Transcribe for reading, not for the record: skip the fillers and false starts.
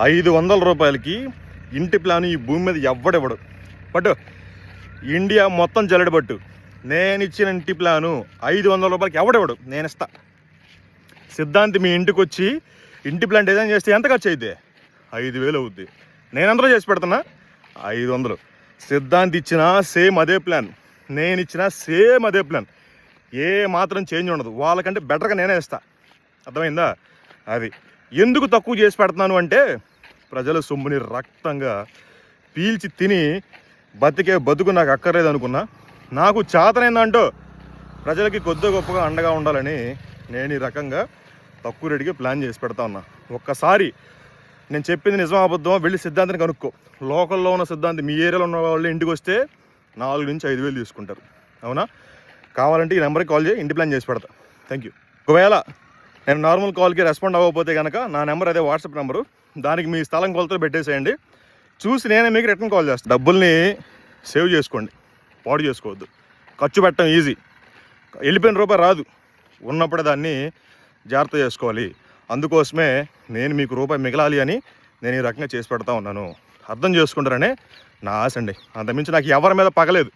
500 రూపాయలకి ఇంటి ప్లాన్ ఈ భూమి మీద ఎవ్వడివ్వడు. బట్ ఇండియా మొత్తం జల్లెడబట్టు, నేను ఇచ్చిన ఇంటి ప్లాను 500 రూపాయలకి ఎవడివ్వడు, నేను ఇస్తా. సిద్ధాంతి మీ ఇంటికి వచ్చి ఇంటి ప్లాన్ డిజైన్ చేస్తే ఎంత ఖర్చు అయితే 5,000 అవుద్ది. నేను అందరూ చేసి పెడుతున్నా 500. సిద్ధాంతి ఇచ్చినా సేమ్ అదే ప్లాన్, నేను ఇచ్చినా సేమ్ అదే ప్లాన్, ఏ మాత్రం చేంజ్ ఉండదు. వాళ్ళకంటే బెటర్గా నేనే ఇస్తా. అర్థమైందా? అది ఎందుకు తక్కువ చేసి పెడుతున్నాను అంటే, ప్రజల సొమ్ముని రక్తంగా పీల్చి తిని బతికే బతుకు నాకు అక్కర్లేదు అనుకున్నా. నాకు చేతనైందంటూ ప్రజలకి కొద్ది గొప్పగా అండగా ఉండాలని నేను ఈ రకంగా తక్కువ రేటుకి ప్లాన్ చేసి పెడతా ఉన్నా. ఒక్కసారి నేను చెప్పింది నిజం అబద్ధమో వెళ్ళి సిద్ధాంతిని కనుక్కో. లోకల్లో ఉన్న సిద్ధాంతి మీ ఏరియాలో ఉన్న వాళ్ళు ఇంటికి వస్తే 4 నుంచి 5,000 తీసుకుంటారు. అవునా? కావాలంటే ఈ నెంబర్కి కాల్ చేయి, ఇంటి ప్లాన్ చేసి పెడతా. Thank you. ఒకవేళ నేను నార్మల్ కాల్కి రెస్పాండ్ అవ్వకపోతే కనుక నా నెంబర్ అదే వాట్సాప్ నెంబరు, దానికి మీ స్థలం కొలతలు పెట్టేసేయండి. చూసి నేనే మీకు రిటర్న్ కాల్ చేస్తాను. డబ్బుల్ని సేవ్ చేసుకోండి, పాడు చేసుకోవద్దు. ఖర్చు పెట్టడం ఈజీ, వెళ్ళిపోయిన రూపాయి రాదు. ఉన్నప్పుడే దాన్ని జాగ్రత్త చేసుకోవాలి. అందుకోసమే నేను మీకు రూపాయి మిగలాలి అని నేను ఈ రకంగా చేసి పెడతా ఉన్నాను. అర్థం చేసుకుంటారనే నా ఆశ అండి. అంతమించి నాకు ఎవరి మీద పగలేదు.